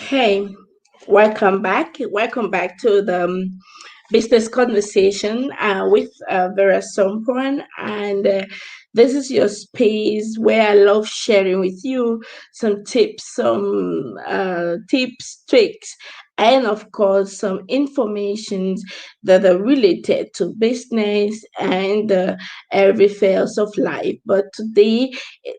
Hey, welcome back. Welcome back to the business conversation with Vera Sompon. And this is your space where I love sharing with you some tips, tricks, and of course, some informations that are related to business and every phase of life. But today,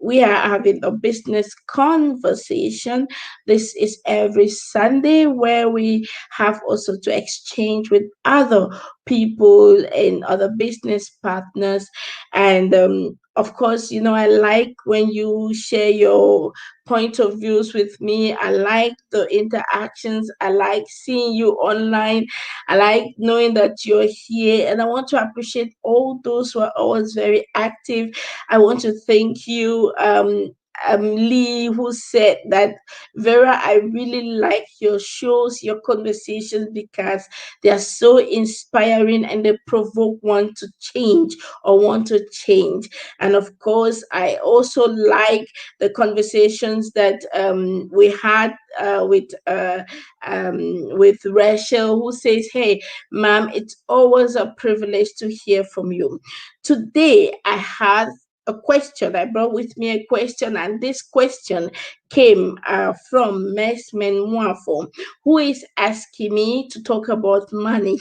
we are having a business conversation. This is every Sunday where we have also to exchange with other people and other business partners. And of course, I like when you share your point of views with me. I like the interactions. I like seeing you online. I like knowing that you're here. And I want to appreciate all those who are always very active. I want to thank you. Lee, who said that Vera, I really like your shows, your conversations because they are so inspiring and they provoke one to change or want to change. And of course, I also like the conversations that we had with Rachel, who says, "Hey, ma'am, it's always a privilege to hear from you." Today, I had a question. I brought with me a question, and this question came from Mesmen Mwafo, who is asking me to talk about money.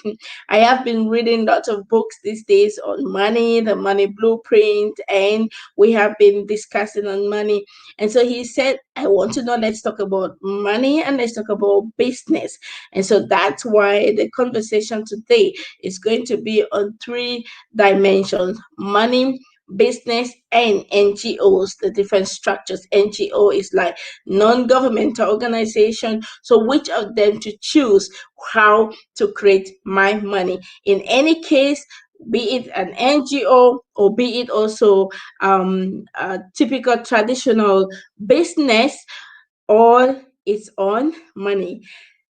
I have been reading lots of books these days on money, the money blueprint, and we have been discussing on money. And so he said, I want to know, let's talk about money and let's talk about business. And so that's why the conversation today is going to be on three dimensions: money, business, and NGOs, the different structures. NGO is like non-governmental organization. So which of them to choose how to create my money? In any case, be it an NGO or be it also a typical traditional business, all its own money.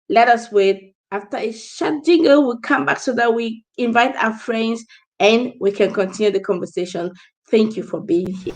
Let us wait. After a short jingle, we'll come back so that we invite our friends and we can continue the conversation. Thank you for being here.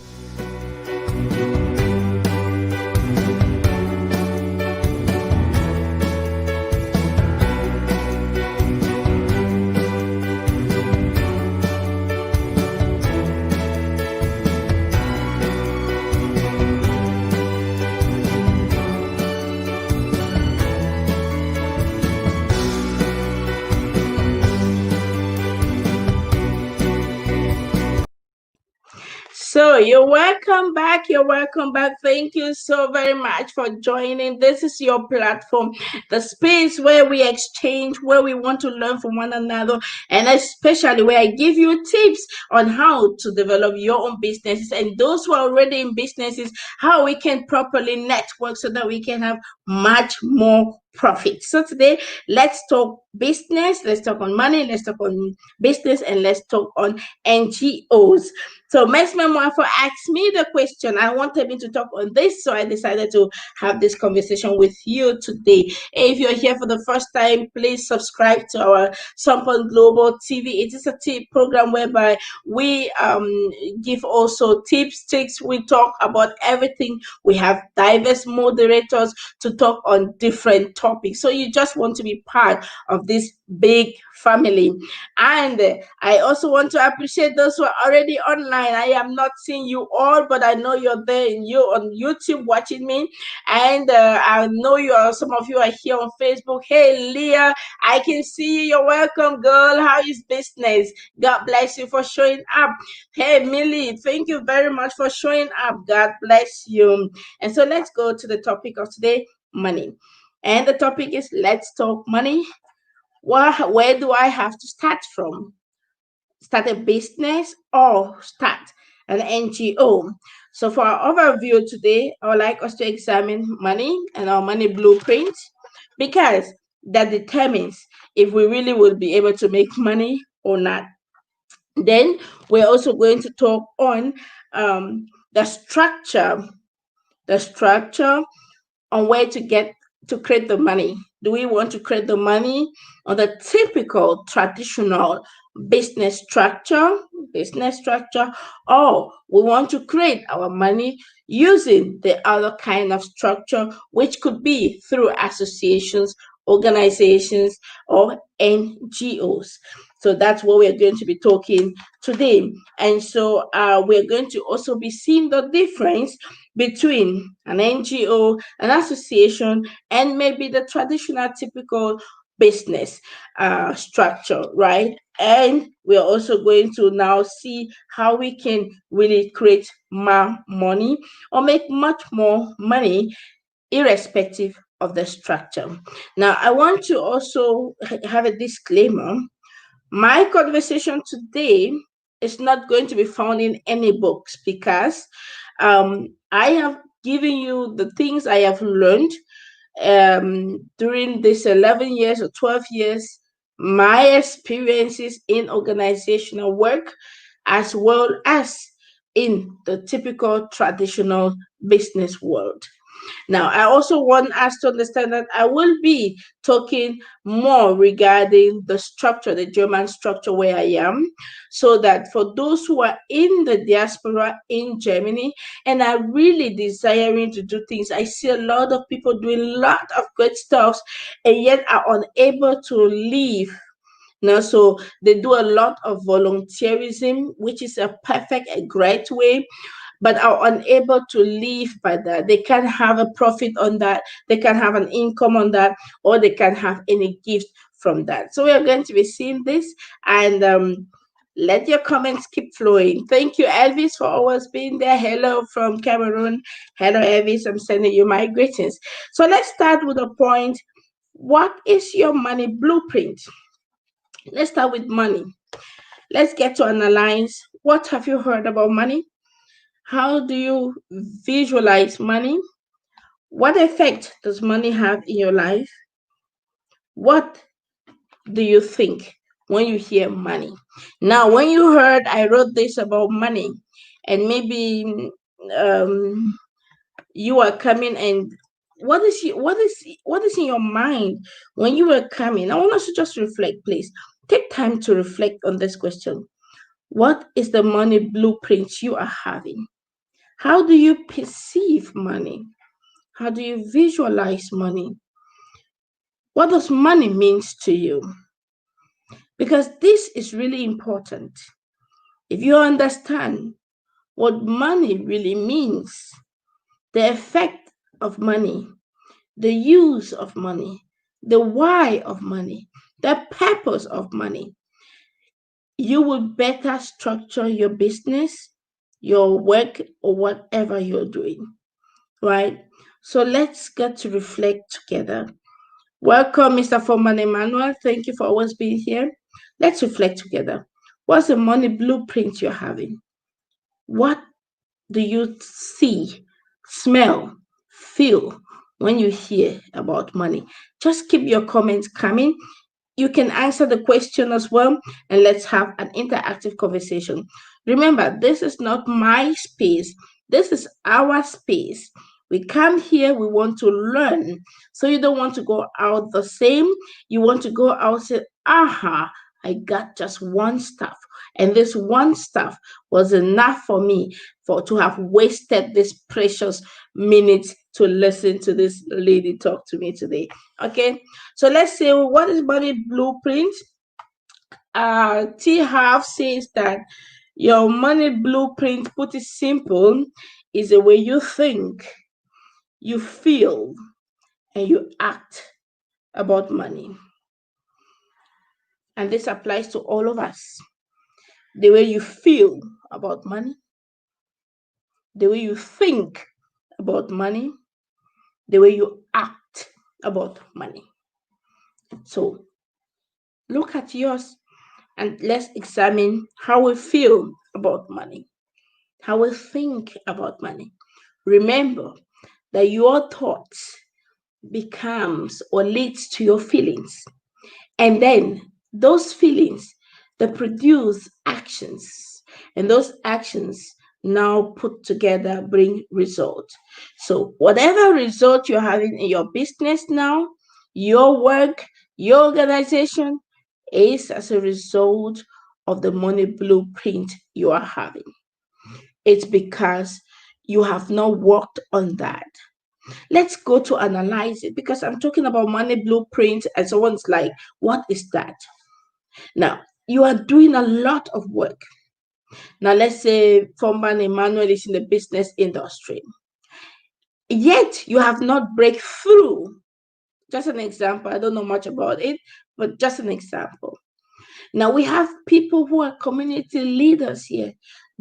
So you're welcome back. You're welcome back. Thank you so very much for joining. This is your platform, the space where we exchange, where we want to learn from one another, and especially where I give you tips on how to develop your own businesses and those who are already in businesses, how we can properly network so that we can have much more profit. So today, let's talk business, let's talk on money, let's talk on business, and let's talk on NGOs. So Max Memoir asked me the question. I wanted me to talk on this, so I decided to have this conversation with you today. If you're here for the first time, please subscribe to our Sompon Global TV. It is a tip program whereby we give also tips, tricks. We talk about everything. We have diverse moderators to talk on different topics. So you just want to be part of this big family. And I also want to appreciate those who are already online. I am not seeing you all, but I know you're there and you on YouTube watching me. And I know some of you are here on Facebook. Hey, Leah, I can see you. You're welcome, girl. How is business? God bless you for showing up. Hey, Millie, thank you very much for showing up. God bless you. And so let's go to the topic of today, money. And the topic is let's talk money. Where do I have to start from? Start a business or start an NGO? So for our overview today, I would like us to examine money and our money blueprint because that determines if we really will be able to make money or not. Then we're also going to talk on the structure on where to get to create the money. Do we want to create the money on the typical traditional business structure, business structure, or we want to create our money using the other kind of structure, which could be through associations, organizations, or NGOs. So that's what we're going to be talking today. And so we're going to also be seeing the difference between an NGO, an association, and maybe the traditional, typical business structure, right? And we're also going to now see how we can really create more money or make much more money irrespective of the structure. Now, I want to also have a disclaimer. My conversation today is not going to be found in any books because I have given you the things I have learned during this 11 years or 12 years, my experiences in organizational work, as well as in the typical traditional business world. Now, I also want us to understand that I will be talking more regarding the structure, the German structure where I am, so that for those who are in the diaspora in Germany and are really desiring to do things, I see a lot of people doing a lot of good stuff and yet are unable to leave. Now, so they do a lot of volunteerism, which is a perfect, a great way, but are unable to live by that. They can't have a profit on that, they can't have an income on that, or they can't have any gift from that. So we are going to be seeing this, and let your comments keep flowing. Thank you, Elvis, for always being there. Hello from Cameroon. Hello, Elvis. I'm sending you my greetings. So let's start with a point. What is your money blueprint? Let's start with money. Let's get to analyze what have you heard about money? How do you visualize money? What effect does money have in your life? What do you think when you hear money? Now, when you heard I wrote this about money, and maybe um, you are coming and what is in your mind when you were coming? I want us to just reflect, please. Take time to reflect on this question. What is the money blueprint you are having? How do you perceive money? How do you visualize money? What does money means to you? Because this is really important. If you understand what money really means, the effect of money, the use of money, the why of money, the purpose of money, you will better structure your business, your work, or whatever you're doing, right? So let's get to reflect together. Welcome, Mr. Foreman Emmanuel. Thank you for always being here. Let's reflect together. What's the money blueprint you're having? What do you see, smell, feel when you hear about money? Just keep your comments coming. You can answer the question as well, and let's have an interactive conversation. Remember, this is not my space, this is our space. We come here, we want to learn. So you don't want to go out the same, you want to go out and say, aha, I got just one stuff. And this one stuff was enough for me for to have wasted this precious minutes to listen to this lady talk to me today. Okay, so let's say, what is money blueprint? T Half says that your money blueprint, put it simple, is the way you think, you feel, and you act about money. And this applies to all of us. The way you feel about money, the way you think about money, the way you act about money. So look at yours and let's examine how we feel about money, how we think about money. Remember that your thoughts becomes or leads to your feelings. And then those feelings that produce actions. And those actions now put together bring results. So whatever result you're having in your business now, your work, your organization is as a result of the money blueprint you are having. It's because you have not worked on that. Let's go to analyze it, because I'm talking about money blueprint and someone's like, what is that? Now, you are doing a lot of work. Now, let's say Foreman Emmanuel is in the business industry, yet you have not break through. Just an example. I don't know much about it, but just an example. Now we have people who are community leaders here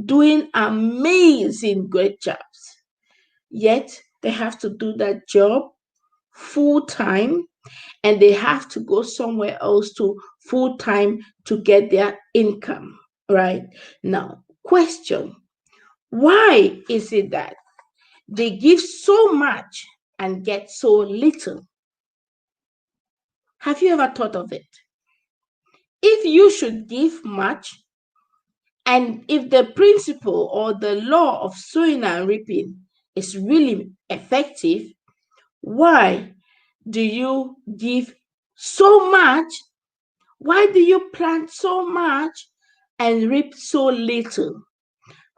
doing amazing, great jobs. Yet they have to do that job full time, and they have to go somewhere else to full time to get their income. Right? Now, question, why is it that they give so much and get so little? Have you ever thought of it? If you should give much, and if the principle or the law of sowing and reaping is really effective, why do you give so much? Why do you plant so much and reap so little?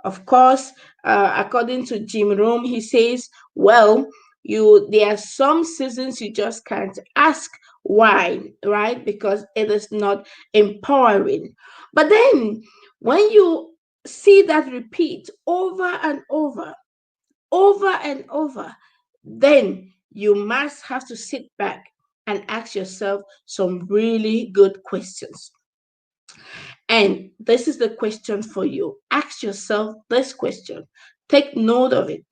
Of course, according to Jim Rome, he says, well, there are some seasons you just can't ask why, right? Because it is not empowering. But then when you see that repeat over and over, and over, then you must have to sit back and ask yourself some really good questions. And this is the question for you. Ask yourself this question. Take note of it.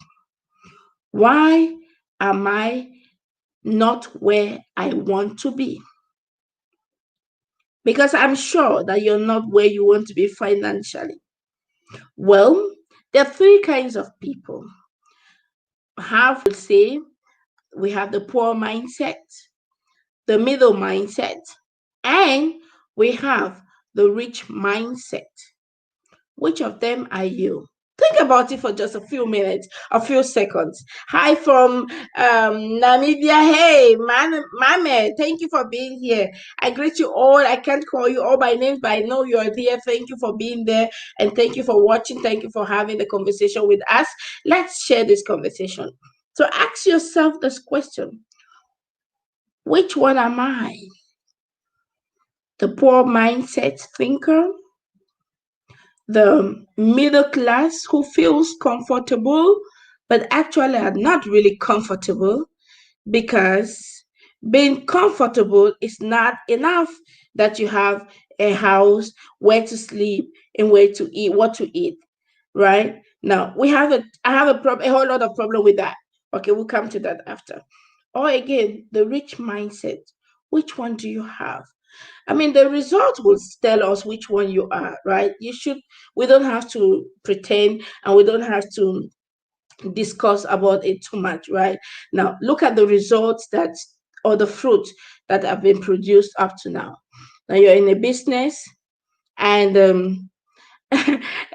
Why am I not where I want to be? Because I'm sure that you're not where you want to be financially. Well, there are three kinds of people. We have the poor mindset, the middle mindset, and we have the rich mindset. Which of them are you? Think about it for just a few minutes, a few seconds. Hi from Namibia. Hey, Mame, thank you for being here. I greet you all. I can't call you all by names, but I know you're there. Thank you for being there, and thank you for watching. Thank you for having the conversation with us. Let's share this conversation. So ask yourself this question. Which one am I? The poor mindset thinker, the middle class who feels comfortable but actually are not really comfortable, because being comfortable is not enough, that you have a house, where to sleep, and where to eat, what to eat. Right? Now I have a whole lot of problem with that. Okay, we'll come to that after. Or again, the rich mindset. Which one do you have? I mean, the result will tell us which one you are, right? We don't have to pretend, and we don't have to discuss about it too much, right? Now, look at the results or the fruit that have been produced up to now. Now, you're in a business, and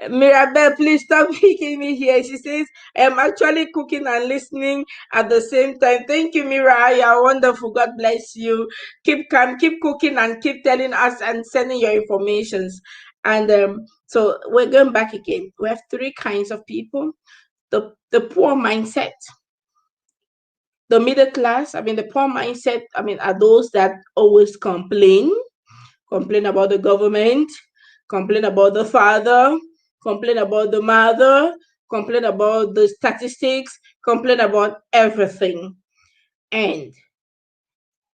Mirabelle, please stop picking me here. She says, I am actually cooking and listening at the same time. Thank you, Mira. You are wonderful. God bless you. Keep calm, keep cooking, and keep telling us and sending your informations. And so we're going back again. We have three kinds of people. The poor mindset, the middle class. I mean, the poor mindset, are those that always complain about the government, complain about the father, complain about the mother, complain about the statistics, complain about everything. And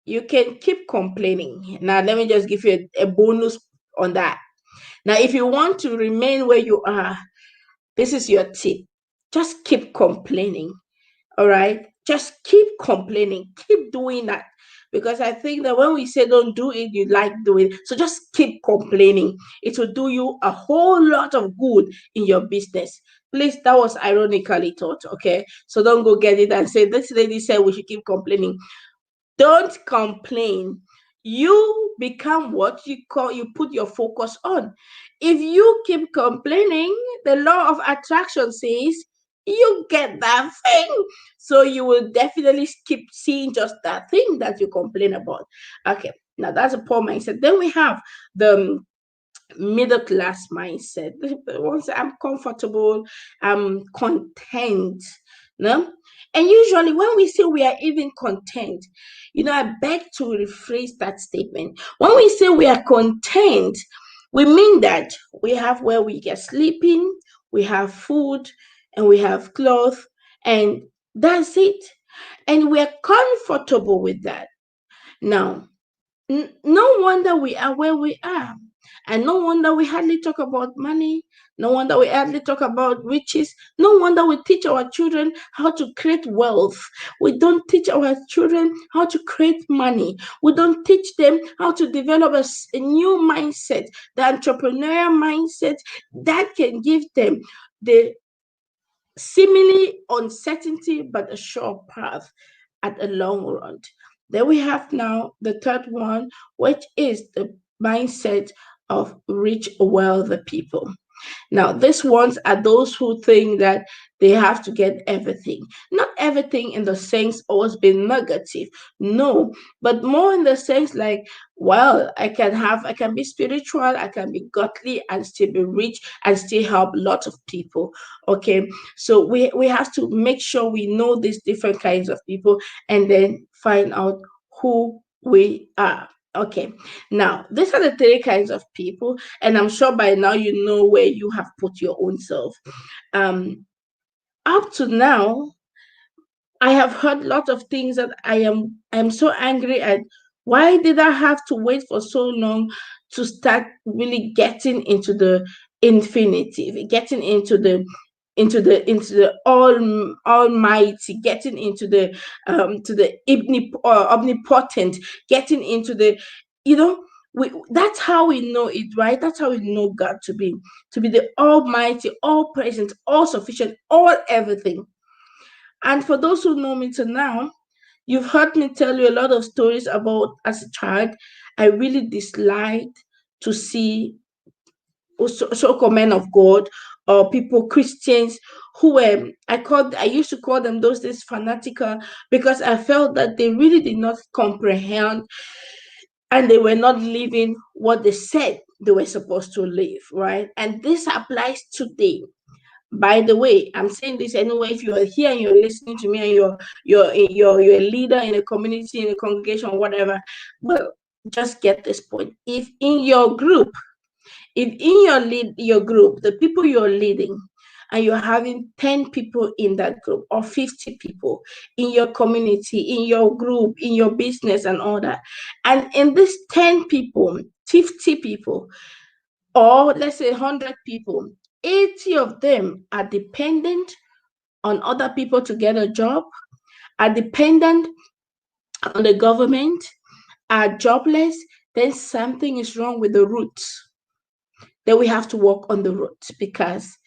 you can keep complaining. Now, let me just give you a bonus on that. Now, if you want to remain where you are, this is your tip. Just keep complaining. All right? Just keep complaining. Keep doing that. Because I think that when we say don't do it, you like doing it. So just keep complaining. It will do you a whole lot of good in your business. Please, that was ironically thought, okay? So don't go get it and say, this lady said we should keep complaining. Don't complain. You become what you put your focus on. If you keep complaining, the law of attraction says you get that thing. So you will definitely keep seeing just that thing that you complain about. Okay, now that's a poor mindset. Then we have the middle class mindset. Once I'm comfortable, I'm content. No? And usually when we say we are even content, I beg to rephrase that statement. When we say we are content, we mean that we have where we get sleeping, we have food, and we have clothes, and that's it. And we're comfortable with that. Now, no wonder we are where we are. And no wonder we hardly talk about money. No wonder we hardly talk about riches. No wonder we teach our children how to create wealth. We don't teach our children how to create money. We don't teach them how to develop a new mindset, the entrepreneurial mindset that can give them the seemingly uncertainty but a sure path at a long run. Then we have now the third one, which is the mindset of rich, wealthy people. Now, these ones are those who think that they have to get everything. Not everything in the sense always being negative. No, but more in the sense like, well, I can be spiritual, I can be godly and still be rich and still help lots of people. Okay. So we have to make sure we know these different kinds of people and then find out who we are. Okay, now these are the three kinds of people, and I'm sure by now you know where you have put your own self. Um, Up to now, I have heard lots of things that I'm so angry at. Why did I have to wait for so long to start really getting into the infinitive, getting into the almighty, getting into the to the omnipotent, getting into the you know that's how we know it, right? That's how we know God to be the almighty, all present, all sufficient, all everything. And for those who know me to now, you've heard me tell you a lot of stories about as a child. I really disliked to see so-called men of God or people, Christians, who were, I used to call them those days fanatical, because I felt that they really did not comprehend and they were not living what they said they were supposed to live, right? And this applies today. By the way, I'm saying this anyway. If you are here and you're listening to me and you're a leader in a community, in a congregation, or whatever, well, just get this point. If in your group, the people you're leading, and you're having 10 people in that group or 50 people in your community, in your group, in your business, and all that, and in these 10 people, 50 people, or let's say 100 people, 80 of them are dependent on other people to get a job, are dependent on the government, are jobless, then something is wrong with the roots. Then we have to work on the roots, because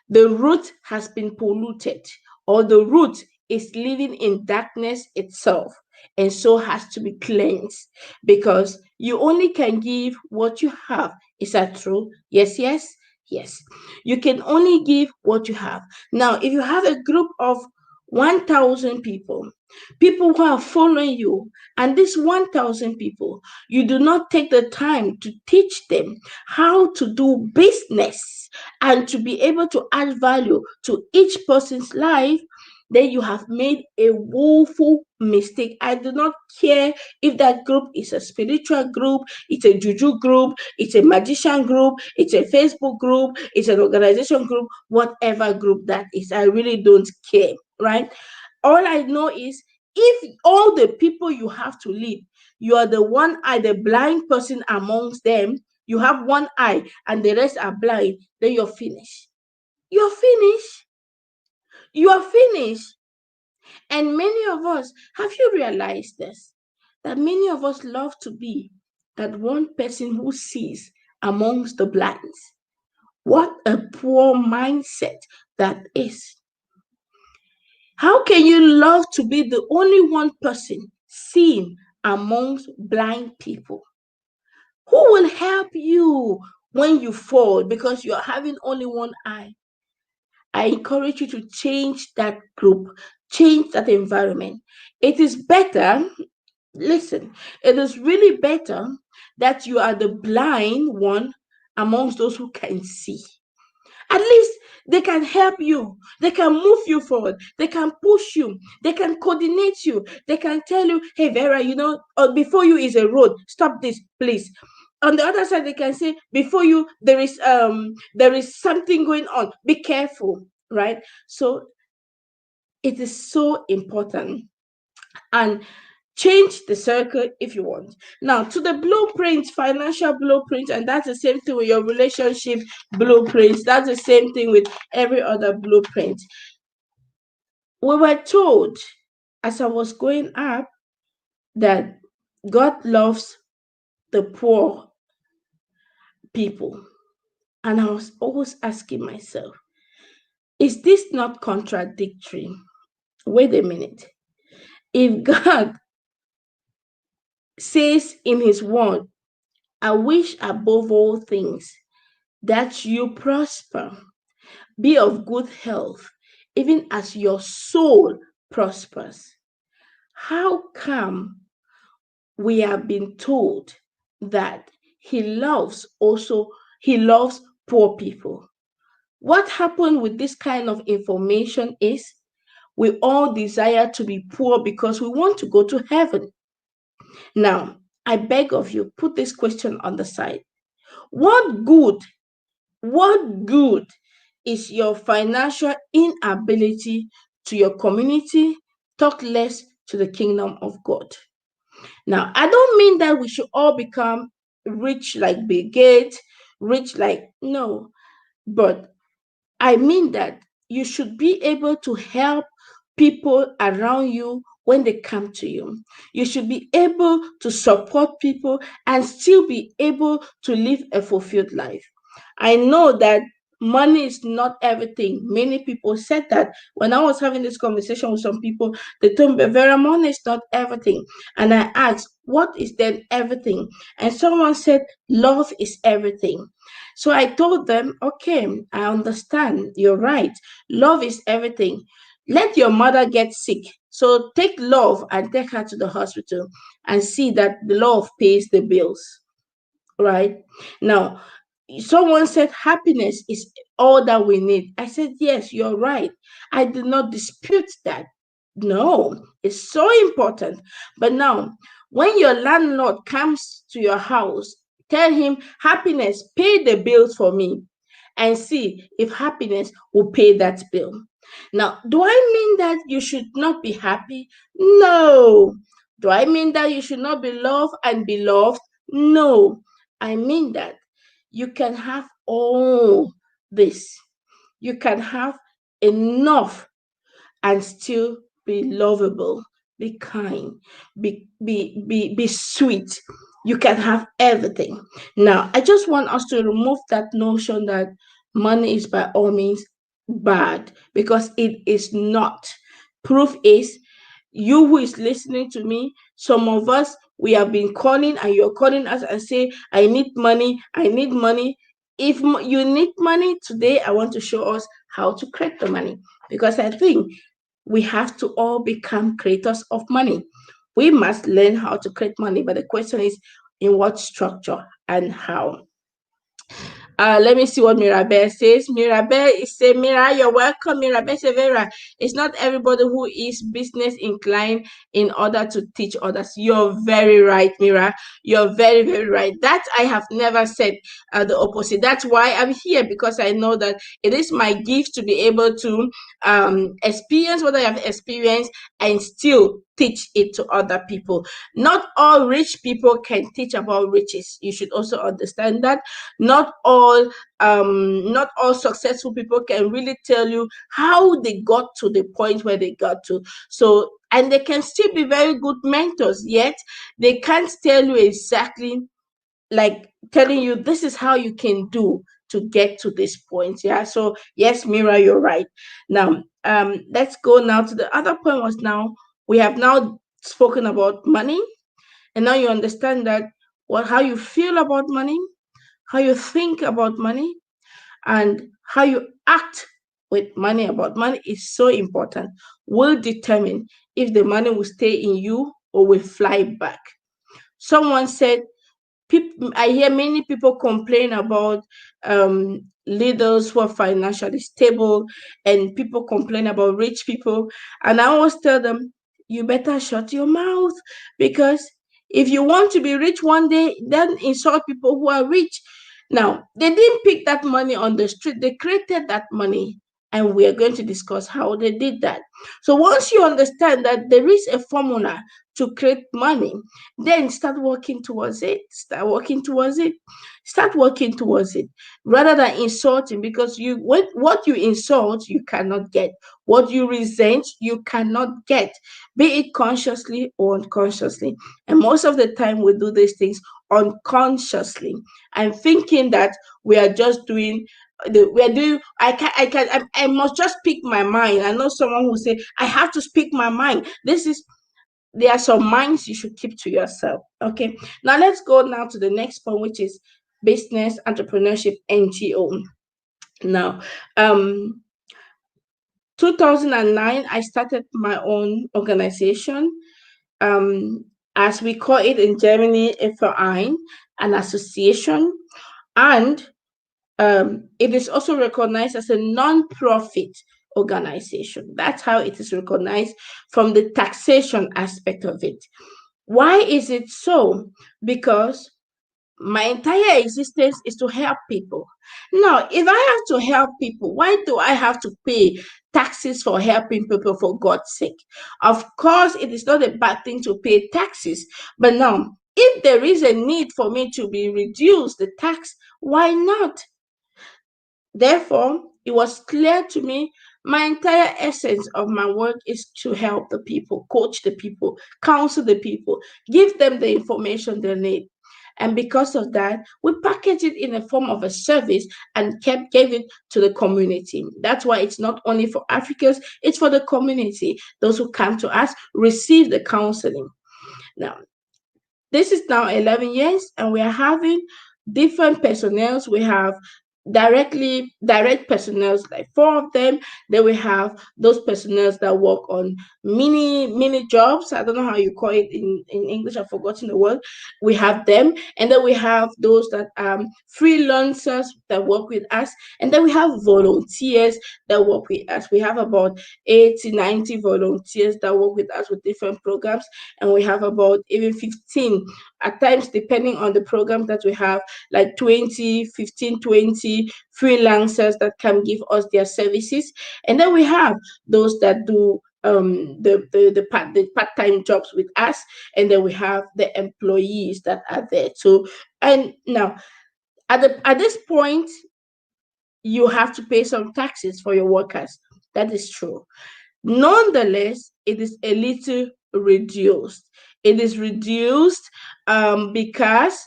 the root has been polluted, or the root is living in darkness itself, and so has to be cleansed, because you only can give what you have. Is that true? Yes, yes, yes. You can only give what you have. Now, if you have a group of 1,000 people, people who are following you, and these 1,000 people, you do not take the time to teach them how to do business and to be able to add value to each person's life, then you have made a woeful mistake. I do not care if that group is a spiritual group, it's a juju group, it's a magician group, it's a Facebook group, it's an organization group, whatever group that is. I really don't care, right? All I know is, if all the people you have to lead, you are the one eye, the blind person amongst them, you have one eye and the rest are blind, then you're finished. You're finished. You are finished. And many of us, have you realized this? That many of us love to be that one person who sees amongst the blinds. What a poor mindset that is. How can you love to be the only one person seen amongst blind people? Who will help you when you fall because you're having only one eye? I encourage you to change that group, change that environment. It is better, listen, it is really better that you are the blind one amongst those who can see. At least they can help you. They can move you forward. They can push you. They can coordinate you. They can tell you, hey, Vera, before you is a road. Stop this, please. On the other side, they can say, before you, there is something going on. Be careful, right? So it is so important. And change the circle if you want. Now, to the blueprint, financial blueprint, and that's the same thing with your relationship blueprints. That's the same thing with every other blueprint. We were told as I was growing up that God loves the poor people. And I was always asking myself, is this not contradictory? Wait a minute. If God says in his word, I wish above all things that you prosper, be of good health, even as your soul prospers. How come we have been told that he loves poor people? What happened with this kind of information is we all desire to be poor because we want to go to heaven. Now, I beg of you, put this question on the side. What good What good is your financial inability to your community? Talk less to the kingdom of God. Now, I don't mean that we should all become rich like Bill Gates, no, but I mean that you should be able to help people around you when they come to you. You should be able to support people and still be able to live a fulfilled life. I know that money is not everything. Many people said that. When I was having this conversation with some people, they told me, Vera, money is not everything. And I asked, what is then everything? And someone said, love is everything. So I told them, okay, I understand. You're right. Love is everything. Let your mother get sick. So take love and take her to the hospital and see that the love pays the bills, right? Now, someone said happiness is all that we need. I said, yes, you're right. I did not dispute that. No, it's so important. But now, when your landlord comes to your house, tell him, happiness, pay the bills for me, and see if happiness will pay that bill. Now, do I mean that you should not be happy? No. Do I mean that you should not be loved and be loved? No. I mean that you can have all this. You can have enough and still be lovable, be kind, be sweet. You can have everything. Now, I just want us to remove that notion that money is by all means bad, because it is not. Proof is, you who is listening to me, some of us, we have been calling and you're calling us and say, I need money, I need money. If you need money today, I want to show us how to create the money, because I think we have to all become creators of money. We must learn how to create money, but the question is, in what structure and how? Let me see what Mirabel says. Mirabel is saying, Mira, you're welcome. Mirabel Severa. It's not everybody who is business inclined in order to teach others. You're very right, Mira. You're very, very right. That I have never said the opposite. That's why I'm here, because I know that it is my gift to be able to experience what I have experienced and still teach it to other people. Not all rich people can teach about riches. You should also understand that. Not all successful people can really tell you how they got to the point where they got to. So, and they can still be very good mentors, yet they can't tell you exactly, like telling you this is how you can do to get to this point. Yeah. So yes, Mira, you're right. Now, let's go now to the other point. Was now we have now spoken about money, and now you understand that how you feel about money, how you think about money, and how you act with money about money is so important. Will determine if the money will stay in you or will fly back. Someone said, I hear many people complain about leaders who are financially stable, and people complain about rich people. And I always tell them, you better shut your mouth, because if you want to be rich one day, then insult people who are rich. Now, they didn't pick that money on the street, they created that money. And we are going to discuss how they did that. So once you understand that there is a formula to create money, then start working towards it. Start working towards it. Start working towards it rather than insulting, because what you insult you cannot get. What you resent you cannot get, be it consciously or unconsciously. And most of the time we do these things unconsciously and thinking that we are just doing we are doing I must just speak my mind. I know someone who say I have to speak my mind. This is There are some minds you should keep to yourself. Okay. Now let's go now to the next point, which is business entrepreneurship NGO. Now, 2009, I started my own organization. As we call it in Germany, a verein, an association, and it is also recognized as a non-profit organization. That's how it is recognized from the taxation aspect of it. Why is it so? Because my entire existence is to help people. Now, if I have to help people, why do I have to pay taxes for helping people, for God's sake? Of course, it is not a bad thing to pay taxes, but now, if there is a need for me to be reduced the tax, why not? Therefore, it was clear to me my entire essence of my work is to help the people, coach the people, counsel the people, give them the information they need. And because of that, we package it in a form of a service and gave it to the community. That's why it's not only for Africans, it's for the community. Those who come to us receive the counseling. Now, this is now 11 years, and we are having different personnels. We have direct personnels, like four of them. Then we have those personnels that work on mini jobs. I don't know how you call it in English. I've forgotten the word. We have them, and then we have those that freelancers that work with us, and then we have volunteers that work with us. We have about 80-90 volunteers that work with us with different programs, and we have about even 15 at times, depending on the program that we have, like 20 freelancers that can give us their services. And then we have those that do the part-time jobs with us, and then we have the employees that are there. So, and now at this point, you have to pay some taxes for your workers. That is true. Nonetheless, it is a little reduced. It is reduced because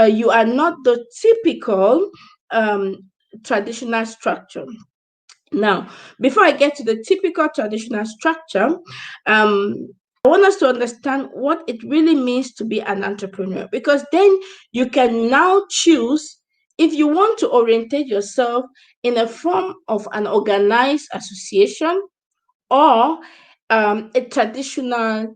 you are not the typical um, traditional structure. Now, before I get to the typical traditional structure, I want us to understand what it really means to be an entrepreneur, because then you can now choose if you want to orientate yourself in a form of an organized association or a traditional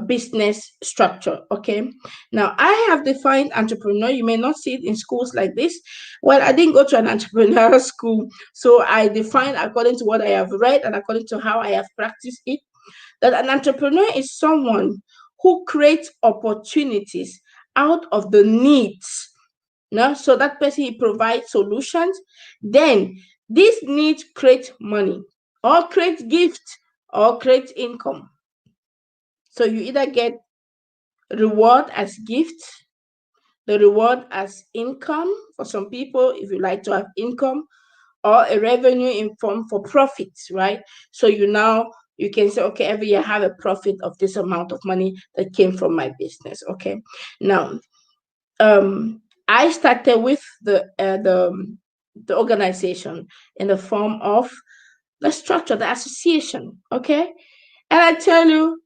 business structure. Okay. Now, I have defined entrepreneur. You may not see it in schools like this. Well, I didn't go to an entrepreneurial school, so I define according to what I have read and according to how I have practiced it. That an entrepreneur is someone who creates opportunities out of the needs. No, so that person, he provides solutions. Then these needs create money, or create gift, or create income. So you either get reward as gift, the reward as income for some people, if you like to have income, or a revenue in form for profits, right? So you can say, okay, every year I have a profit of this amount of money that came from my business. Okay. Now, I started with the organization in the form of the structure, the association. Okay. And I tell you,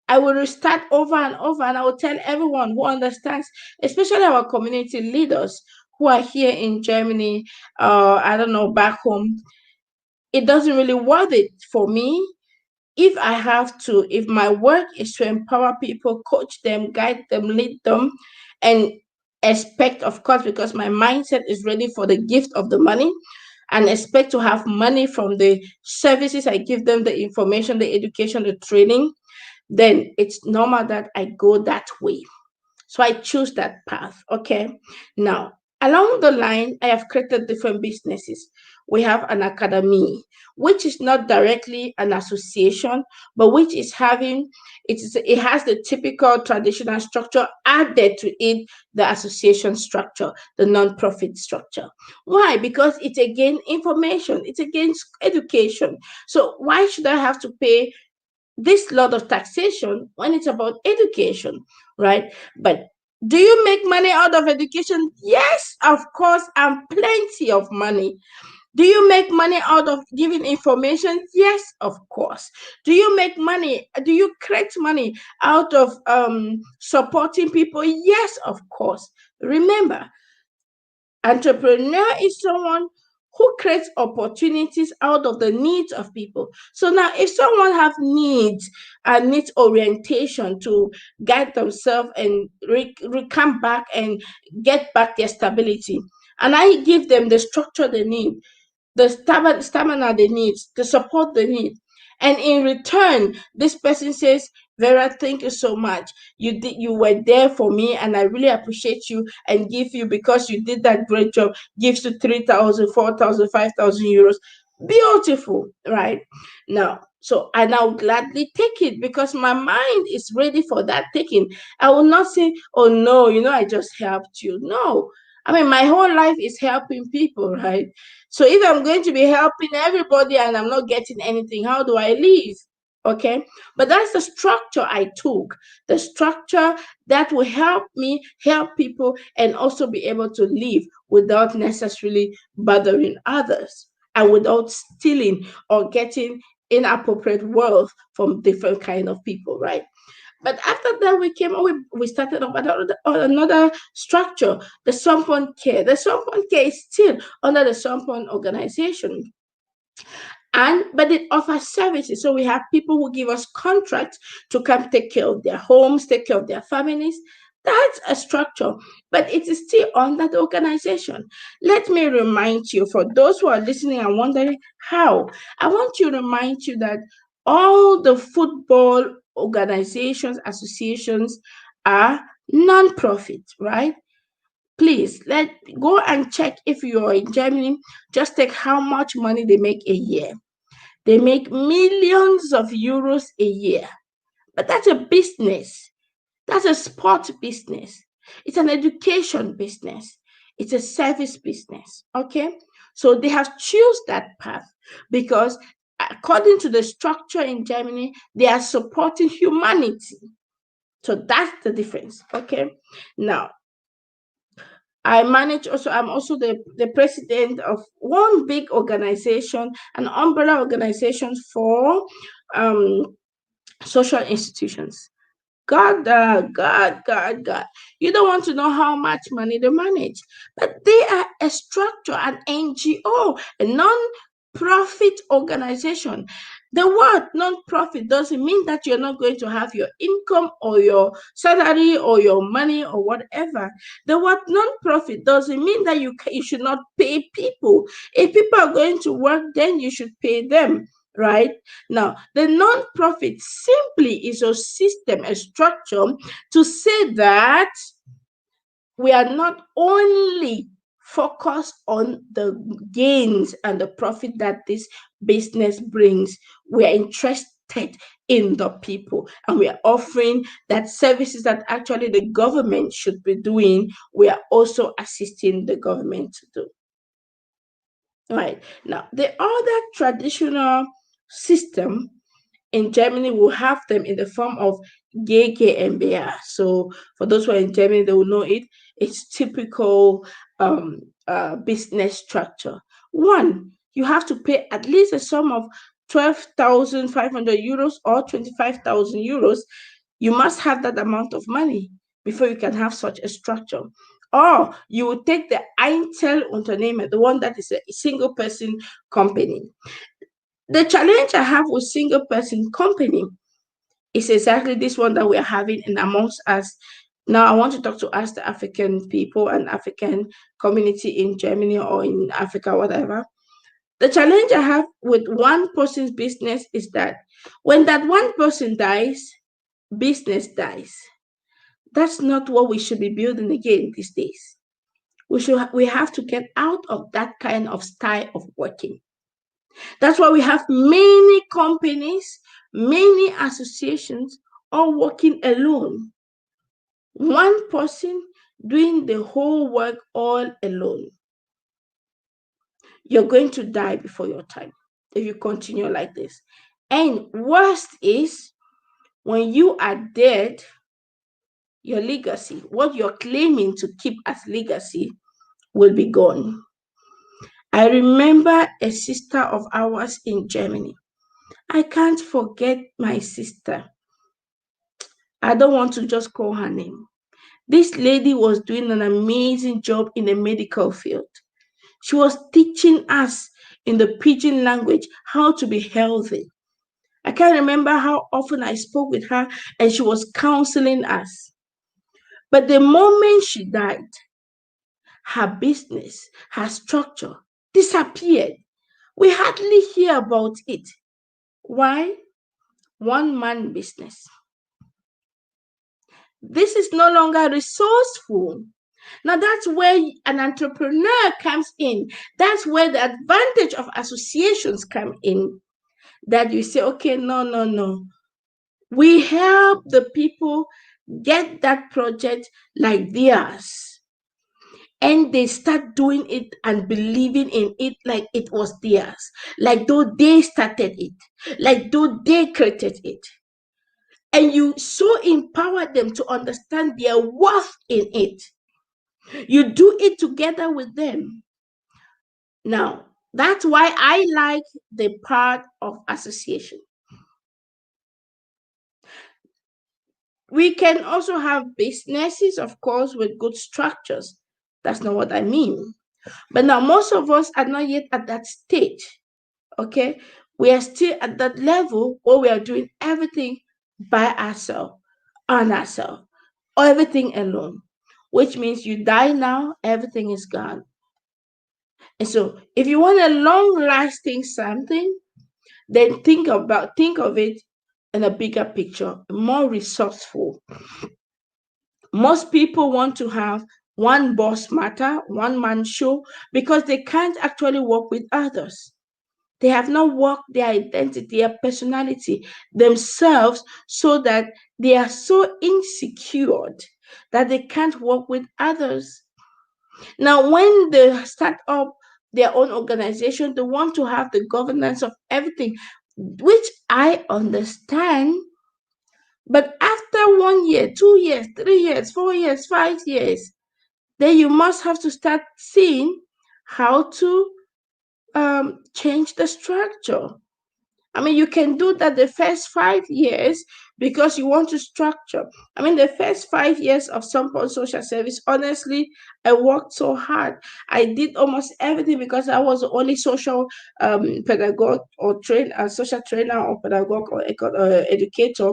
I will restart over and over, and I will tell everyone who understands, especially our community leaders who are here in Germany, I don't know, back home, it doesn't really worth it for me if my work is to empower people, coach them, guide them, lead them, and expect, of course, because my mindset is ready for the gift of the money, and expect to have money from the services I give them, the information, the education, the training, then it's normal that I go that way. So I choose that path. Okay. Now, along the line, I have created different businesses. We have an academy, which is not directly an association, but which is having it has the typical traditional structure added to it, the association structure, the non-profit structure. Why? Because it's again information, it's against education. So why should I have to pay this lot of taxation when it's about education, right? But do you make money out of education? Yes, of course, and plenty of money. Do you make money out of giving information? Yes, of course. Do you make money? Do you create money out of supporting people? Yes, of course. Remember, entrepreneur is someone who creates opportunities out of the needs of people. So now if someone have needs and needs orientation to guide themselves and come back and get back their stability, and I give them the structure they need, the stamina they need, the support they need. And in return, this person says, Vera, thank you so much. You were there for me, and I really appreciate you, and give you, because you did that great job, gives you 3,000, 4,000, 5,000 euros. Beautiful, right? Now, so and I'll gladly take it because my mind is ready for that taking. I will not say, oh no, I just helped you. No. I mean, my whole life is helping people, right? So if I'm going to be helping everybody and I'm not getting anything, how do I live? Okay. But that's the structure I took, the structure that will help me help people and also be able to live without necessarily bothering others and without stealing or getting inappropriate wealth from different kind of people, right? But after that, we started up another structure, the Sompon Care. The Sompon Care is still under the Sompon organization. But it offers services. So we have people who give us contracts to come take care of their homes, take care of their families. That's a structure, but it is still under the organization. Let me remind you, for those who are listening and wondering how, I want to remind you that all the football organizations, associations are non-profit, right? Please let go and check if you're in Germany. Just take how much money they make a year. They make millions of euros a year. But that's a business. That's a sport business. It's an education business. It's a service business. Okay? So they have choose that path because according to the structure in Germany, they are supporting humanity. So that's the difference. Okay. Now, I'm also the president of one big organization, an umbrella organization for um, social institutions. God. You don't want to know how much money they manage, but they are a structure, an NGO, a non-profit organization. The word non-profit doesn't mean that you're not going to have your income or your salary or your money or whatever. The word non-profit doesn't mean that you should not pay people. If people are going to work, then you should pay them, right? Now, the non-profit simply is a system, a structure to say that we are not only focused on the gains and the profit that this business brings, we are interested in the people, and we are offering that services that actually the government should be doing, we are also assisting the government to do. Right. Now, the other traditional system in Germany will have them in the form of GmbH. So for those who are in Germany, they will know it. It's typical business structure. One, you have to pay at least a sum of 12,500 euros or 25,000 euros. You must have that amount of money before you can have such a structure. Or you will take the Einzelunternehmer, the one that is a single person company. The challenge I have with single person company is exactly this one that we're having in amongst us. Now, I want to talk to us, the African people and African community in Germany or in Africa, whatever. The challenge I have with one person's business is that when that one person dies, business dies. That's not what we should be building again these days. We have to get out of that kind of style of working. That's why we have many companies, many associations all working alone. One person doing the whole work all alone. You're going to die before your time if you continue like this. And worst is when you are dead, your legacy, what you're claiming to keep as legacy, will be gone. I remember a sister of ours in Germany. I can't forget my sister. I don't want to just call her name. This lady was doing an amazing job in the medical field. She was teaching us in the pidgin language how to be healthy. I can't remember how often I spoke with her and she was counseling us. But the moment she died, her business, her structure disappeared. We hardly hear about it. Why? One man business. This is no longer resourceful. Now that's where an entrepreneur comes in. That's where the advantage of associations come in. That you say, okay, no. We help the people get that project like theirs. And they start doing it and believing in it like it was theirs. Like though they started it. Like though they created it. And you so empower them to understand their worth in it. You do it together with them. Now, that's why I like the part of association. We can also have businesses, of course, with good structures. That's not what I mean. But now, most of us are not yet at that stage. Okay? We are still at that level where we are doing everything by ourselves, on ourselves, or everything alone, which means you die now, everything is gone. And so, if you want a long-lasting something, then think of it in a bigger picture, more resourceful. Most people want to have one boss matter, one man show, because they can't actually work with others. They have not worked their identity, their personality themselves, so that they are so insecure that they can't work with others. Now, when they start up their own organization, they want to have the governance of everything, which I understand. But after 1 year, 2 years, 3 years, 4 years, 5 years, then you must have to start seeing how to change the structure. I mean, you can do that the first 5 years because you want to structure. I mean, the first 5 years of Sompon social service, honestly, I worked so hard. I did almost everything because I was the only social pedagogue or social trainer or pedagogue or educator.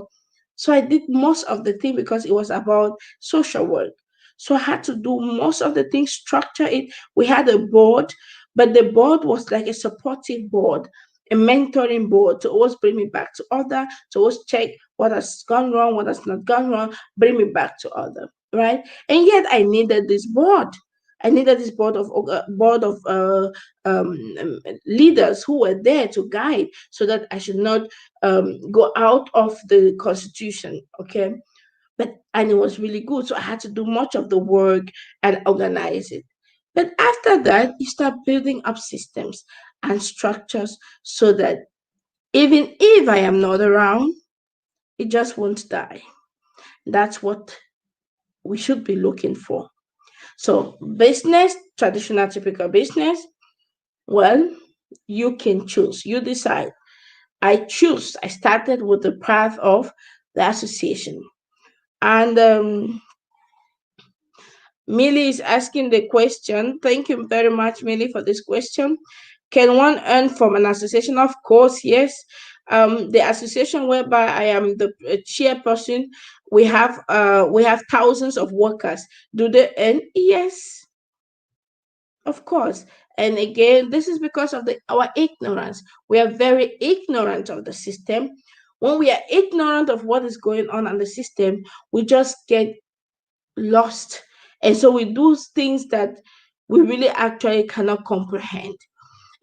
So I did most of the thing because it was about social work. So I had to do most of the things, structure it. We had a board, but the board was like a supportive board, a mentoring board to always bring me back to order, to always check what has gone wrong, what has not gone wrong, bring me back to order, right? And yet I needed this board. I needed this board of leaders who were there to guide, so that I should not go out of the constitution. Okay, and it was really good. So I had to do much of the work and organize it. But after that, you start building up systems and structures so that even if I am not around, it just won't die. That's what we should be looking for. So, business, traditional, typical business, well, you can choose, you decide. I started with the path of the association. And Millie is asking the question. Thank you very much, Millie, for this question. Can one earn from an association? Of course, yes. the association whereby I am the chairperson, we have thousands of workers. Do they earn? Yes, of course. And again, this is because of our ignorance. We are very ignorant of the system. When we are ignorant of what is going on in the system, we just get lost. And so we do things that we really actually cannot comprehend.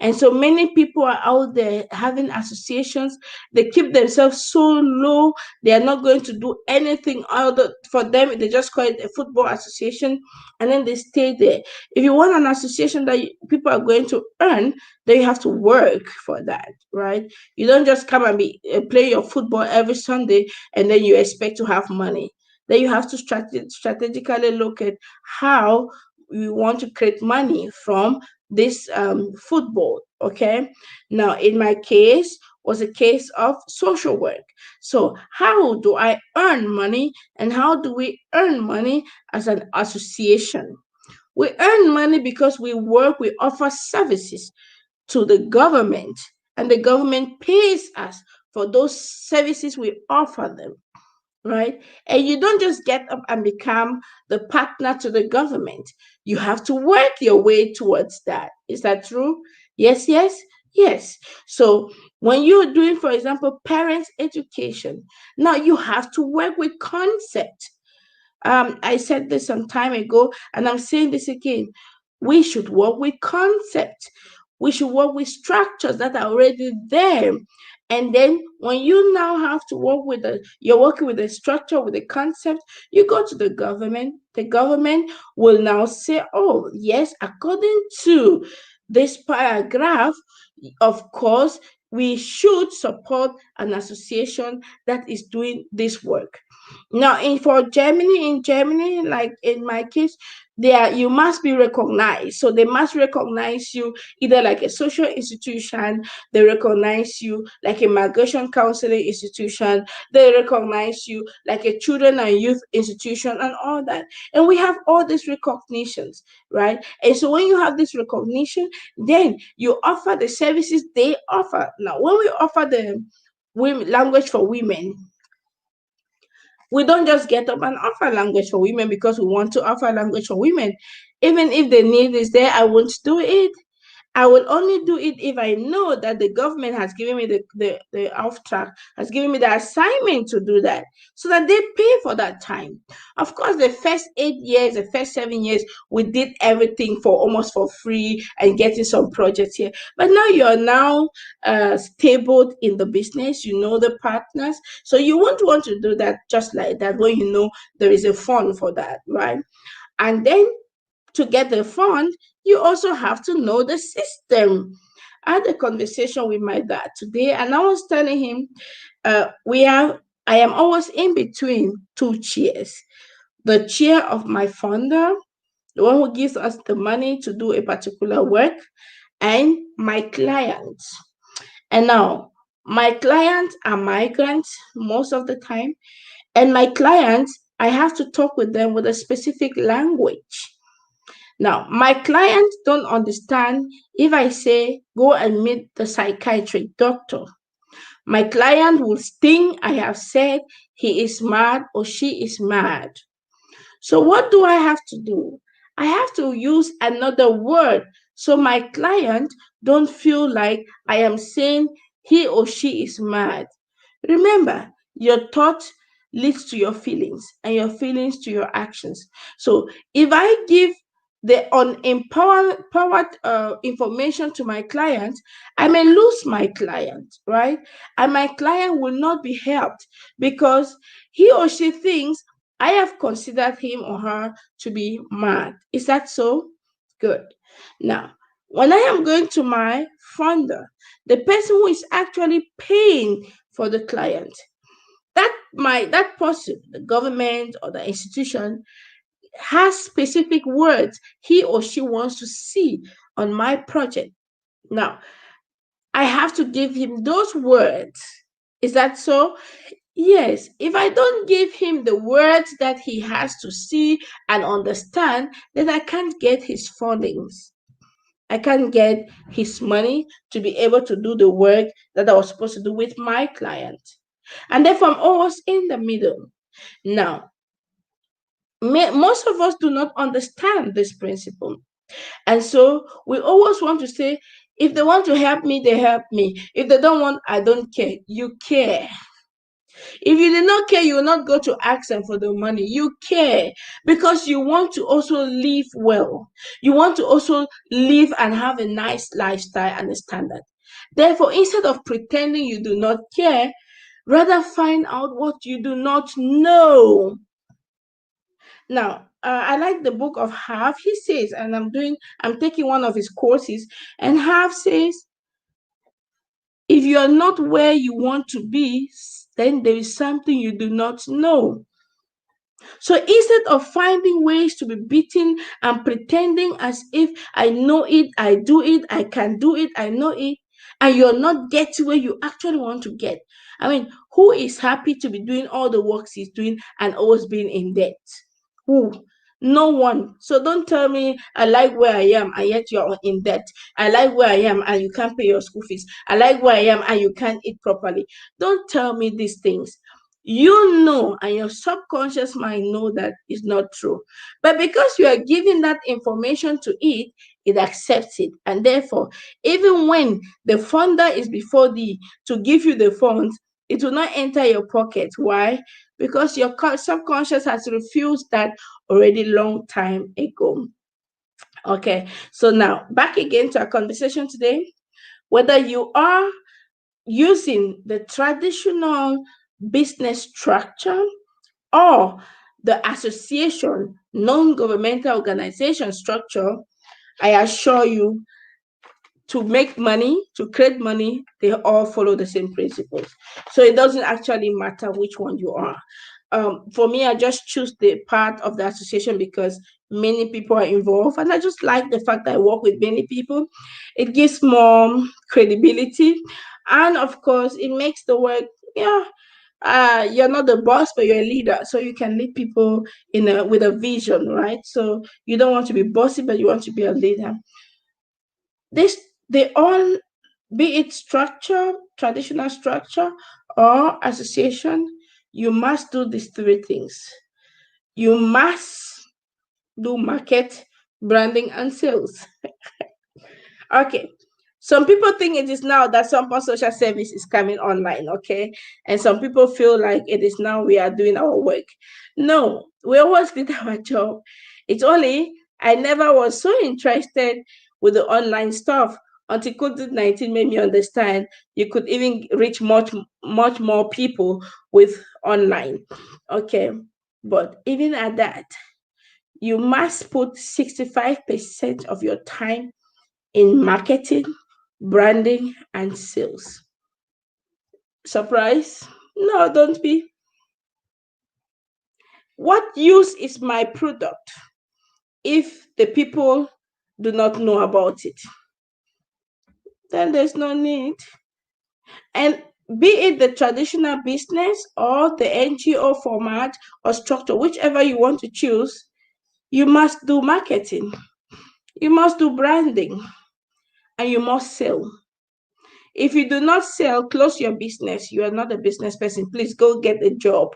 And so many people are out there having associations. They keep themselves so low. They are not going to do anything other for them. They just call it a football association, and then they stay there. If you want an association that people are going to earn, then you have to work for that, right? You don't just come and play your football every Sunday and then you expect to have money. Then you have to strategically look at how you want to create money from this football. Okay, now in my case was a case of social work. So how do I earn money, and how do we earn money as an association? We earn money because we work, we offer services to the government, and the government pays us for those services we offer them, right? And you don't just get up and become the partner to the government. You have to work your way towards that. Is that true? Yes, yes, yes. So when you're doing, for example, parents' education, now you have to work with concept. I said this some time ago, and I'm saying this again. We should work with concepts. We should work with structures that are already there. And then when you now have to work with you're working with a structure, with a concept, you go to the government. The government will now say, oh, yes, according to this paragraph, of course, we should support an association that is doing this work. Now, in Germany, like in my case, there you must be recognized. So they must recognize you either like a social institution, they recognize you like a migration counseling institution, they recognize you like a children and youth institution, and all that. And we have all these recognitions, right? And so when you have this recognition, then you offer the services they offer. Now, when we offer the women language for women, we don't just get up and offer language for women because we want to offer language for women. Even if the need is there, I won't do it. I will only do it if I know that the government has given me the auftrag, has given me the assignment to do that, so that they pay for that time. Of course, the first 8 years, the first 7 years, we did everything for almost for free and getting some projects here. But now you're now stable in the business, you know the partners, so you won't want to do that just like that when you know there is a fund for that, right? And then to get the fund, you also have to know the system. I had a conversation with my dad today, and I was telling him, I am always in between two chairs. The chair of my funder, the one who gives us the money to do a particular work, and my clients. And now, my clients are migrants most of the time, and my clients, I have to talk with them with a specific language. Now, my clients don't understand if I say, go and meet the psychiatric doctor. My client will think I have said he is mad or she is mad. So, what do I have to do? I have to use another word so my client don't feel like I am saying he or she is mad. Remember, your thought leads to your feelings, and your feelings to your actions. So if I give the unempowered information to my client, I may lose my client, right? And my client will not be helped because he or she thinks I have considered him or her to be mad. Is that so? Good. Now, when I am going to my funder, the person who is actually paying for the client, that person, the government or the institution, has specific words he or she wants to see on my project. Now, I have to give him those words. Is that so? Yes. If I don't give him the words that he has to see and understand, then I can't get his fundings. I can't get his money to be able to do the work that I was supposed to do with my client. And therefore, I'm always in the middle. Now, most of us do not understand this principle. And so we always want to say, if they want to help me, they help me. If they don't want, I don't care. You care. If you did not care, you will not go to ask them for the money. You care because you want to also live well. You want to also live and have a nice lifestyle and a standard. Therefore, instead of pretending you do not care, rather find out what you do not know. Now, I like the book of Half. He says, and I'm taking one of his courses, and Half says, if you are not where you want to be, then there is something you do not know. So instead of finding ways to be beaten and pretending as if I know it, I do it, I can do it, I know it, and you're not getting where you actually want to get. I mean, who is happy to be doing all the works he's doing and always being in debt? Who? No one. So don't tell me I like where I am and yet you're in debt. I like where I am and you can't pay your school fees. I like where I am and you can't eat properly. Don't tell me these things. You know, and your subconscious mind know that is not true. But because you are giving that information to it, it accepts it. And therefore, even when the funder is before thee to give you the funds, it will not enter your pocket. Why? Because your subconscious has refused that already long time ago. Okay, so now back again to our conversation today. Whether you are using the traditional business structure or the association non-governmental organization structure, I assure you, to make money, to create money, they all follow the same principles. So it doesn't actually matter which one you are. For me, I just choose the part of the association because many people are involved, and I just like the fact that I work with many people. It gives more credibility, and of course, it makes the work. Yeah, you're not the boss, but you're a leader, so you can lead people with a vision, right? So you don't want to be bossy, but you want to be a leader. This they all, be it structure, traditional structure, or association, you must do these three things. You must do market, branding, and sales. Okay. Some people think it is now that Sompon social service is coming online, okay? And some people feel like it is now we are doing our work. No, we always did our job. It's only I never was so interested with the online stuff until COVID-19 made me understand you could even reach much more people with online. Okay. But even at that, you must put 65% of your time in marketing, branding, and sales. Surprise? No, don't be. What use is my product if the people do not know about it? Then there's no need. And be it the traditional business or the NGO format or structure, whichever you want to choose, you must do marketing, you must do branding, and you must sell. If you do not sell, close your business. You are not a business person. Please go get a job.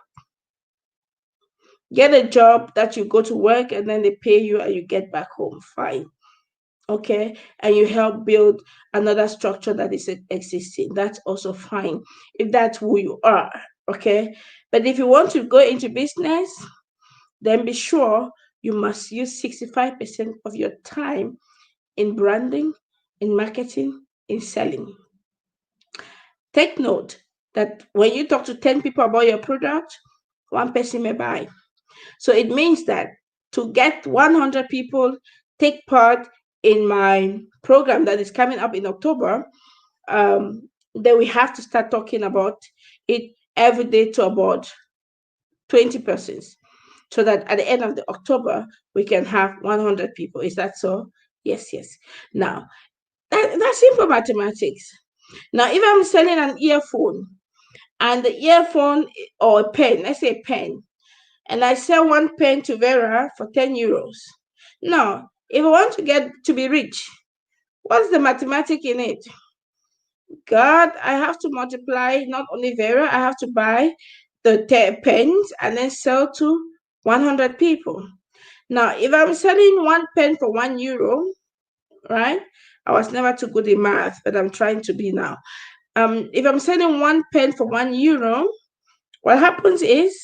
Get a job that you go to work and then they pay you and you get back home. Fine. Okay. And you help build another structure that is existing. That's also fine if that's who you are. Okay. But if you want to go into business, then be sure you must use 65% of your time in branding, in marketing, in selling. Take note that when you talk to 10 people about your product, one person may buy. So it means that to get 100 people take part in my program that is coming up in October, then we have to start talking about it every day to about 20 persons, so that at the end of the October, we can have 100 people. Is that so? Yes, yes. Now, that's simple mathematics. Now, if I'm selling an earphone and the earphone or a pen, let's say a pen, and I sell one pen to Vera for 10 euros. Now, if I want to get to be rich, What's the mathematic in it? God, I have to multiply not only Vera, I have to buy the pens and then sell to 100 people. Now, if I'm selling one pen for €1, right? I was never too good in math, but I'm trying to be now. If I'm selling one pen for €1, what happens is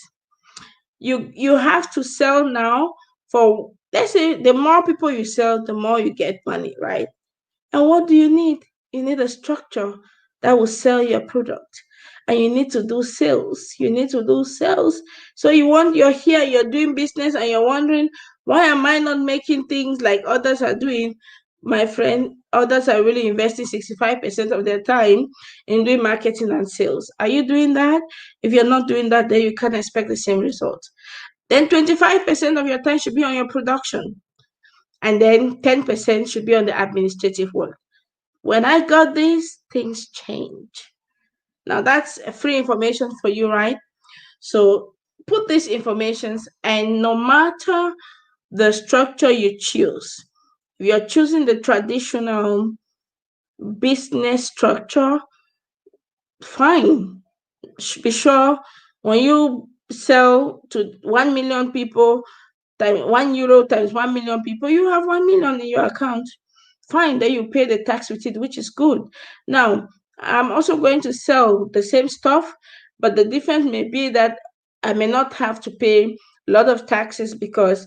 you have to sell now for, let's say, the more people you sell, the more you get money, right? And what do you need? You need a structure that will sell your product. And you need to do sales. You need to do sales. So you're here, you're doing business, and you're wondering, why am I not making things like others are doing? My friend, others are really investing 65% of their time in doing marketing and sales. Are you doing that? If you're not doing that, then you can't expect the same result. Then 25% of your time should be on your production. And then 10% should be on the administrative work. When I got this, things change. Now that's free information for you, right? So put these informations, and no matter the structure you choose, if you're choosing the traditional business structure, fine. Be sure when you sell to 1 million people, times €1 times 1 million people, you have 1 million in your account. Fine, then you pay the tax with it, which is good. Now, I'm also going to sell the same stuff, but the difference may be that I may not have to pay a lot of taxes because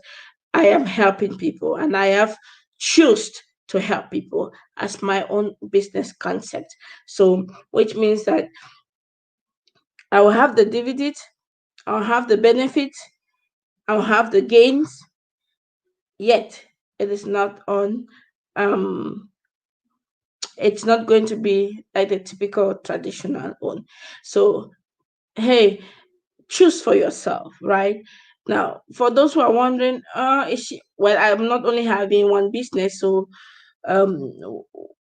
I am helping people and I have chosen to help people as my own business concept. So, which means that I will have the dividend, I'll have the benefit, I'll have the gains, yet it is not on um it's not going to be like the typical traditional one. So, hey, choose for yourself, right? Now, for those who are wondering, well, I'm not only having one business, so um,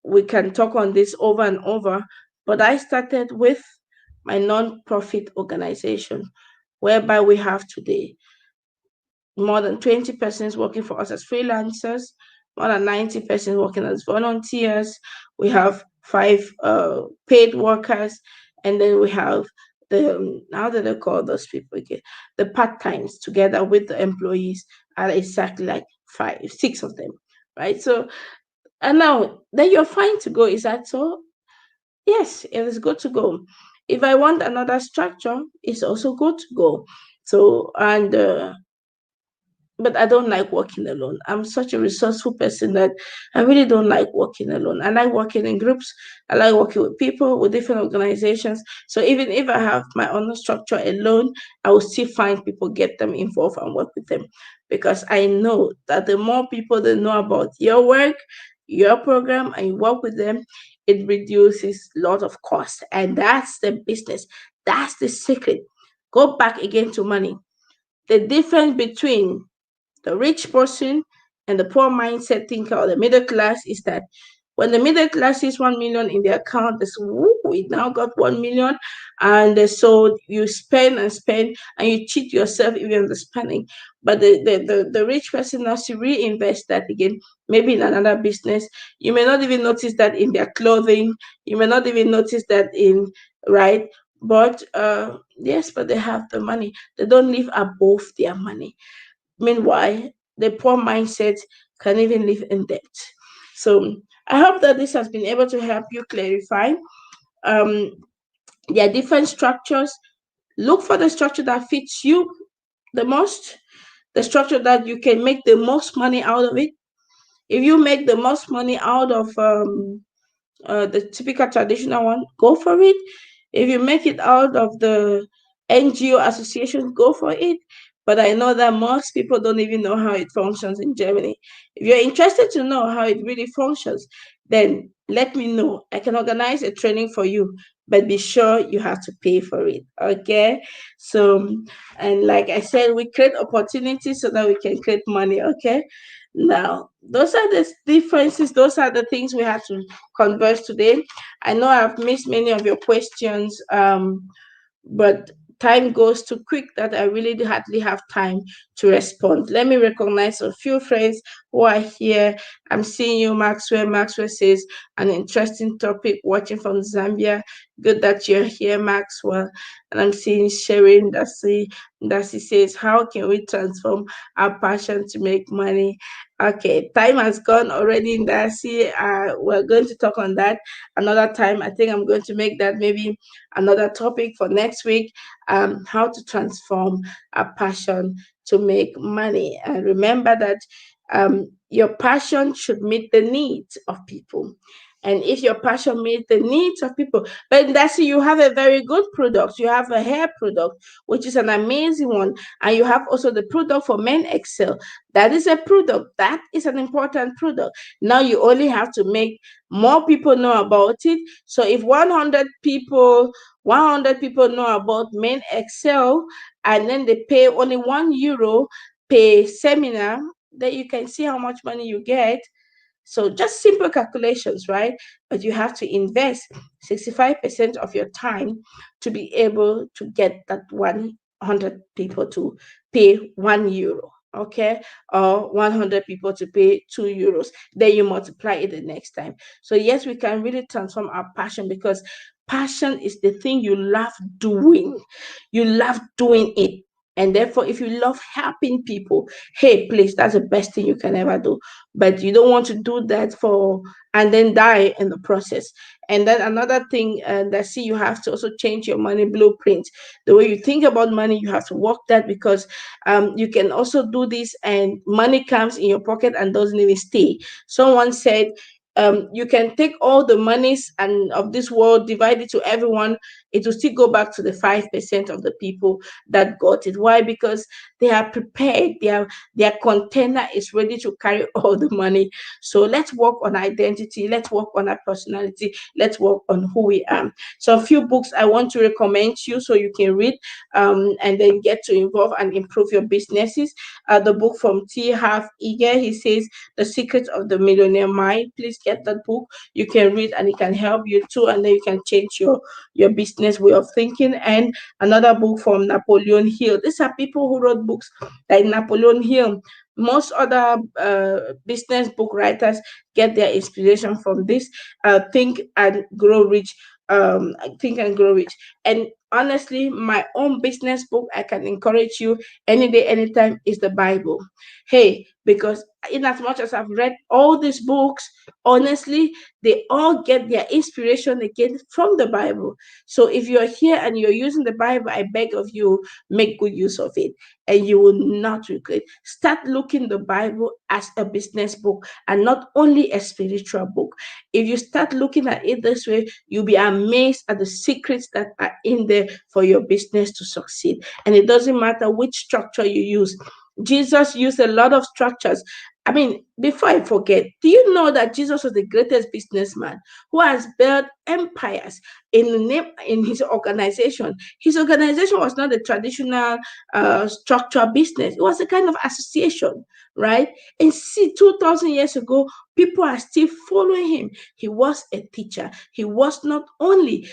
we can talk on this over and over. But I started with my non-profit organization, whereby we have today more than 20 persons working for us as freelancers, more than 90 persons working as volunteers. We have 5 paid workers, and then we have how do they call those people again? The part times together with the employees are exactly like 6 of them, right? So, and now then you're fine to go. Is that so? Yes, it is good to go. If I want another structure, it's also good to go. So, and but I don't like working alone. I'm such a resourceful person that I really don't like working alone. I like working in groups. I like working with people, with different organizations. So even if I have my own structure alone, I will still find people, get them involved, and work with them, because I know that the more people that know about your work, your program, and you work with them, it reduces a lot of cost. And that's the business. That's the secret. Go back again to money. The difference between the rich person and the poor mindset thinker or the middle class is that when the middle class sees 1 million in their account, they say, "Woo, we now got 1 million." And so you spend and spend and you cheat yourself even in the spending. But the rich person has to reinvest that again, maybe in another business. You may not even notice that in their clothing. You may not even notice that in, right? But yes, but they have the money. They don't live above their money. Meanwhile, the poor mindset can even live in debt. So I hope that this has been able to help you clarify. Um, there are different structures. Look for the structure that fits you the most, the structure that you can make the most money out of it. If you make the most money out of the typical traditional one, go for it. If you make it out of the NGO association, go for it. But I know that most people don't even know how it functions in Germany. If you're interested to know how it really functions, then let me know. I can organize a training for you, but be sure you have to pay for it. Okay. So, and like I said, we create opportunities so that we can create money. Okay. Now, those are the differences, those are the things we have to converse today. I know I've missed many of your questions, but time goes too quick that I really hardly have time to respond. Let me recognize a few friends who are here. I'm seeing you, Maxwell. Maxwell says, an interesting topic, watching from Zambia. Good that you're here, Maxwell. And I'm seeing Sharon Dasi. Dasi says, how can we transform our passion to make money? Okay, time has gone already, Dasi. We're going to talk on that another time. I think I'm going to make that maybe another topic for next week. How to transform our passion to make money. And remember that your passion should meet the needs of people. And if your passion meets the needs of people, but that's you have a very good product. You have a hair product, which is an amazing one, and you have also the product for Men Excel. That is a product. That is an important product. Now you only have to make more people know about it. So if 100 people know about Men Excel, and then they pay only €1 per seminar, then you can see how much money you get. So just simple calculations, right? But you have to invest 65% of your time to be able to get that 100 people to pay €1, okay? Or 100 people to pay €2. Then you multiply it the next time. So yes, we can really transform our passion, because passion is the thing you love doing. You love doing it. And therefore, if you love helping people, hey, please, that's the best thing you can ever do. But you don't want to do that for and then die in the process. And then another thing that see, you have to also change your money blueprint. The way you think about money, you have to work that, because you can also do this and money comes in your pocket and doesn't even stay. Someone said, you can take all the monies and of this world, divide it to everyone, it will still go back to the 5% of the people that got it. Why? Because they are prepared. Their container is ready to carry all the money. So let's work on identity. Let's work on our personality. Let's work on who we are. So a few books I want to recommend you so you can read and then get to involve and improve your businesses. The book from T. Harv Eger, he says, The Secret of the Millionaire Mind. Please get that book. You can read and it can help you too, and then you can change your business way of thinking. And another book from Napoleon Hill. These are people who wrote books like Napoleon Hill. Most other business book writers get their inspiration from this. Think and Grow Rich. Think and Grow Rich. And honestly, my own business book I can encourage you any day, anytime is the Bible. Hey, because in as much as I've read all these books, honestly, they all get their inspiration again from the Bible. So if you're here and you're using the Bible, I beg of you, make good use of it and you will not regret. Start looking the Bible as a business book and not only a spiritual book. If you start looking at it this way, you'll be amazed at the secrets that are in there for your business to succeed. And it doesn't matter which structure you use. Jesus used a lot of structures. I mean, before I forget, do you know that Jesus was the greatest businessman who has built empires in the name in his organization? His organization was not a traditional structural business; it was a kind of association, right? And see, 2,000 years ago, people are still following him. He was a teacher. He was not only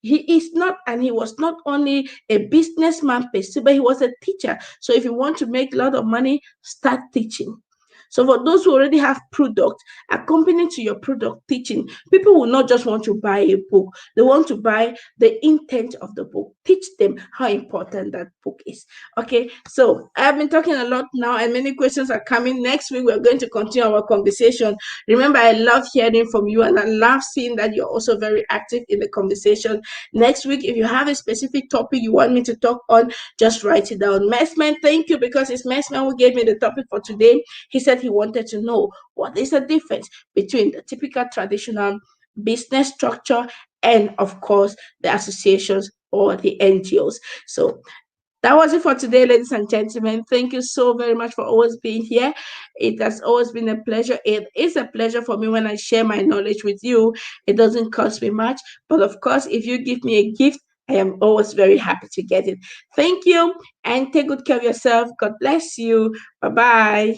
he was not only a businessman per se, but he was a teacher. So if you want to make a lot of money, start teaching. So for those who already have product, accompanying to your product teaching, people will not just want to buy a book. They want to buy the intent of the book. Teach them how important that book is. Okay, so I've been talking a lot now and many questions are coming. Next week, we're going to continue our conversation. Remember, I love hearing from you and I love seeing that you're also very active in the conversation. Next week, if you have a specific topic you want me to talk on, just write it down. Messman, thank you, because it's Messman who gave me the topic for today. He said he wanted to know what is the difference between the typical traditional business structure and, of course, the associations or the NGOs. So that was it for today, ladies and gentlemen. Thank you so very much for always being here. It has always been a pleasure. It is a pleasure for me when I share my knowledge with you. It doesn't cost me much, but of course, if you give me a gift, I am always very happy to get it. Thank you and take good care of yourself. God bless you. Bye-bye.